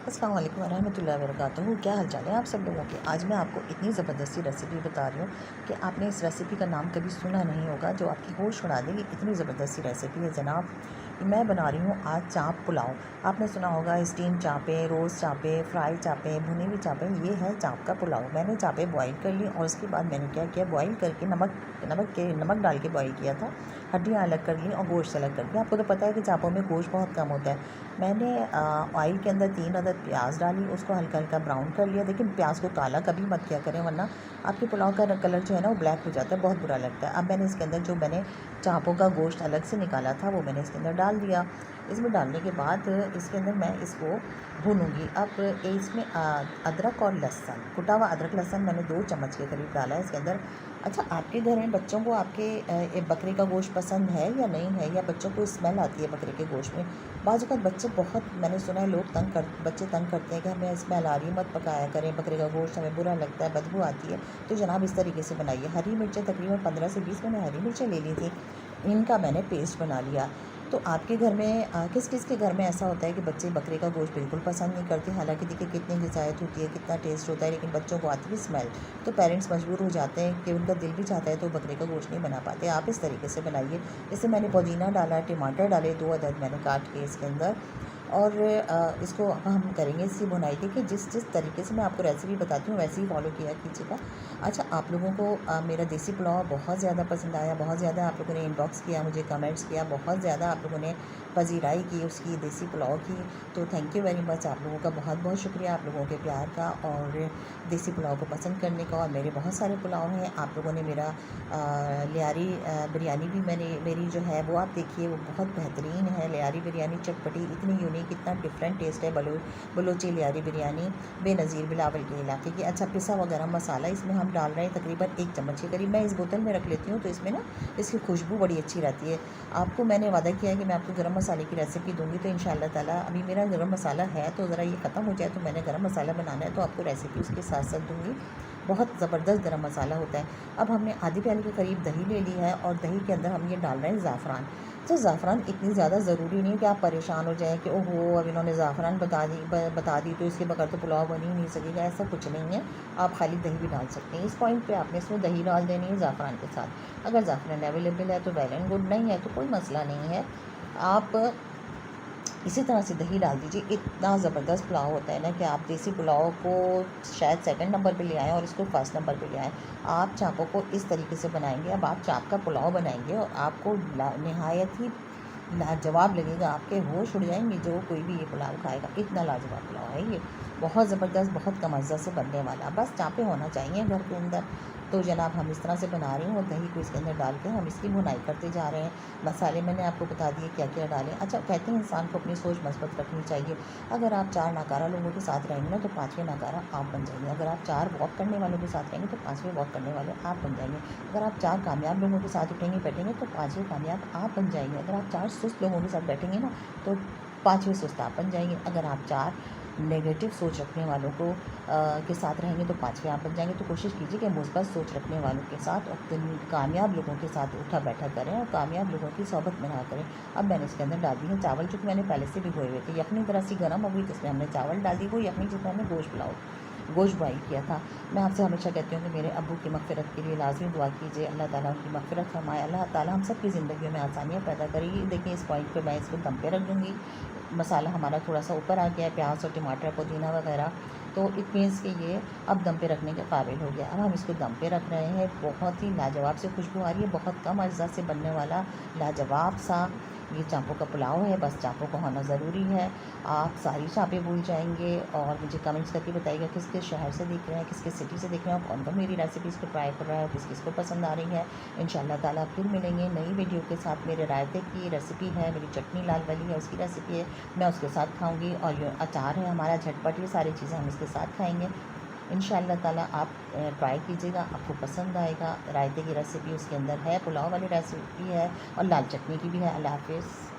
अस्सलाम वालेकुम वरहमतुल्लाहि वबरकातुहू। क्या हाल चाल है आप सब लोगों के। आज मैं आपको इतनी ज़बरदस्ती रेसिपी बता रही हूँ कि आपने इस रेसिपी का नाम कभी सुना नहीं होगा, जो आपकी होश उड़ा देगी। इतनी ज़बरदस्ती रेसिपी है जनाब। मैं बना रही हूँ आज चाँप पुलाव। आपने सुना होगा स्टीम चाँपें, रोस्ट चाँपें, फ्राई चाँपें, भुनी हुई चाँपें। ये है चाँप का पुलाव। मैंने चाँपें बॉईल कर ली और उसके बाद मैंने क्या किया, बॉईल करके नमक डाल के बॉईल किया था। हड्डियाँ अलग कर ली और गोश्त अलग कर लिया। आपको तो पता है कि चाँपों में गोश्त बहुत कम होता है। मैंने ऑयल के अंदर 3 अदद प्याज डाली, उसको हल्का हल्का ब्राउन कर लिया। लेकिन प्याज को काला कभी मत किया करें, वरना आपके पुलाव का कलर जो है ना वो ब्लैक हो जाता है, बहुत बुरा लगता है। अब मैंने इसके अंदर जो मैंने चाँपों का गोश्त अलग से निकाला था वो मैंने इसके अंदर डाल दिया। इसमें डालने के बाद इसके अंदर मैं इसको भूनूंगी। अब इसमें अदरक और लहसुन, कुटा हुआ अदरक लहसुन मैंने 2 चम्मच के करीब डाला है इसके अंदर। अच्छा, आपके घर में बच्चों को आपके बकरे का गोश्त पसंद है या नहीं है, या बच्चों को स्मेल आती है बकरे के गोश्त में? बाज़ औक़ात बच्चे बहुत, मैंने सुना है लोग बच्चे तंग करते हैं कि हमें स्मेल आ रही है, मत पकाया करें बकरे का गोश्त, हमें बुरा लगता है, बदबू आती है। तो जनाब इस तरीके से बनाइए। हरी मिर्चें तकरीबन 15 से 20 मैंने हरी मिर्चें ले ली थी, इनका मैंने पेस्ट बना लिया। तो आपके घर में किस किस के घर में ऐसा होता है कि बच्चे बकरे का गोश्त बिल्कुल पसंद नहीं करते? हालांकि देखिए कितनी ग़िज़ायत होती है, कितना टेस्ट होता है, लेकिन बच्चों को आती है स्मेल। तो पेरेंट्स मजबूर हो जाते हैं कि उनका दिल भी चाहता है तो बकरे का गोश्त नहीं बना पाते। आप इस तरीके से बनाइए। इससे मैंने पुदीना डाला, टमाटर डाले 2 अदद मैंने काट के इसके अंदर, और इसको अब हम करेंगे इसकी भुनाई। देखिए जिस जिस तरीके से मैं आपको रेसिपी बताती हूँ वैसे ही फॉलो किया कीजिएगा। अच्छा, आप लोगों को मेरा देसी पुलाव बहुत ज़्यादा पसंद आया, बहुत ज़्यादा आप लोगों ने इनबॉक्स किया, मुझे कमेंट्स किया, बहुत ज़्यादा आप लोगों ने पजीराई की उसकी, देसी पुलाव की। तो थैंक यू वेरी मच, आप लोगों का बहुत बहुत शुक्रिया, आप लोगों के प्यार का और देसी पुलाव को पसंद करने का। और मेरे बहुत सारे पुलाव हैं, आप लोगों ने मेरा लियारी बिरयानी भी मेरी जो है वो आप देखिए, वो बहुत बेहतरीन है। लियारी बिरयानी चटपटी, इतनी यूनिक, इतना डिफरेंट टेस्ट है। बलोची लियारी बिरयानी बेनज़ीर बिलावल के इलाके की। अच्छा, पिसा हुआ गरम मसाला इसमें हम डाल रहे हैं तकरीबन 1 चम्मच के करीब। मैं इस बोतल में रख लेती हूँ तो इसमें ना इसकी खुशबू बड़ी अच्छी रहती है। आपको मैंने वादा किया है कि मैं आपको गरम मसाले की रेसिपी दूँगी, तो इंशाअल्लाह ताला अभी मेरा गरम मसाला है, तो ज़रा ये ख़त्म हो जाए तो मैंने गरम मसाला बनाना है, तो आपको रेसिपी उसके साथ साथ दूँगी। बहुत ज़बरदस्त गरम मसाला होता है। अब हमने आधी प्याली के करीब दही ले ली है और दही के अंदर हम ये डाल रहे हैं ज़ाफ़रान। तो ज़ाफ़रान इतनी ज़्यादा ज़रूरी नहीं कि आप परेशान हो जाएँ कि ओहो अब इन्होंने ज़ाफ़रान बता दी तो इसके बगैर तो पुलाव बन ही नहीं सकेगा, ऐसा कुछ नहीं है। आप खाली दही भी डाल सकते हैं। इस पॉइंट पे आपने इसमें दही डाल देनी है ज़ाफ़रान के साथ। अगर ज़ाफ़रान अवेलेबल है तो वेल एंड गुड, नहीं है तो कोई मसला नहीं है। आप इसी तरह से दही डाल दीजिए। इतना ज़बरदस्त पुलाव होता है ना कि आप देसी पुलाव को शायद सेकंड नंबर पे ले आएँ और इसको फर्स्ट नंबर पे ले आएँ। आप चाँपों को इस तरीके से बनाएंगे, अब आप चाँप का पुलाव बनाएंगे और आपको नहायत ही लाजवाब लगेगा। आपके होश उड़ जाएंगे जो कोई भी ये पुलाव खाएगा। इतना लाजवाब पुलाव है ये, बहुत ज़बरदस्त, बहुत कमज़ा से बनने वाला। बस चाँपें होना चाहिए घर के अंदर। तो जनाब हम इस तरह से बना रहे हैं और दही को इसके अंदर डाल के हम इसकी भुनाई करते जा रहे हैं। मसाले मैंने आपको बता दिए क्या क्या डालें। अच्छा, कहते हैं इंसान को अपनी सोच मस्बत रखनी चाहिए। अगर आप 4 नाकारा लोगों के साथ रहेंगे ना तो 5वें नाकारा आप बन जाएंगे। अगर आप 4 वॉक करने वालों के साथ रहेंगे तो 5वें वॉक करने वाले आप बन जाएंगे। अगर आप 4 कामयाब लोगों के साथ उठेंगे बैठेंगे तो 5वें कामयाब आप बन जाएंगे। अगर आप 4 सुस्त लोगों के साथ बैठेंगे ना तो 5वें सुस्त आप बन जाएंगे। अगर आप 4 नेगेटिव सोच रखने वालों के साथ रहेंगे तो 5वें आप बन जाएंगे। तो कोशिश कीजिए कि मुस्बत सोच रखने वालों के साथ और कामयाब लोगों के साथ उठा बैठा करें और कामयाब लोगों की सोहबत में रहा करें। अब मैंने इसके अंदर डाल दी है चावल, चूँकि मैंने पहले से भिगोए हुए थे। यखनी ज़रा सी गर्म हो गई तो इसमें हमने चावल डाल दी, वो यखनी जिसमें हमने गोश्त बॉयल किया था। मैं आपसे हमेशा कहती हूँ कि मेरे अब्बू की मग़फ़िरत के लिए लाज़मी दुआ कीजिए, अल्लाह ताला उनकी मग़फ़िरत फ़रमाए, अल्लाह ताला हम सब की ज़िंदगियों में आसानियाँ पैदा करेगी। देखिए इस पॉइंट पे मैं इसको दम पे रख दूँगी। मसाला हमारा थोड़ा सा ऊपर आ गया है, प्याज और टमाटर, पुदीना वगैरह, तो इट मीन्स कि ये अब दम पे रखने के काबिल हो गया। अब हम इसको दम पे रख रहे हैं। बहुत ही लाजवाब से खुशबू आ रही है, बहुत कम अज्जा से बनने वाला लाजवाब सा ये चाँपों का पुलाव है। बस चाँपों का होना ज़रूरी है। आप सारी चाँपें भूल जाएंगे। और मुझे कमेंट्स करके बताइएगा किस किस शहर से देख रहे हैं, किस किस सिटी से देख रहे हैं, और कौन कौन मेरी रेसिपीज़ को ट्राई कर रहा है, किस किस को पसंद आ रही है। इंशाअल्लाह ताला फिर मिलेंगे नई वीडियो के साथ। मेरे रायते की रेसिपी है, मेरी चटनी लाल वाली है उसकी रेसिपी है, मैं उसके साथ खाऊंगी। और ये अचार है हमारा झटपट, ये सारी चीज़ें हम इसके साथ खाएंगे इंशाअल्लाह ताला। आप ट्राई कीजिएगा, आपको पसंद आएगा। रायते की रेसिपी उसके अंदर है, पुलाव वाली रेसिपी है और लाल चटनी की भी है। अल्लाह हाफ़िज़।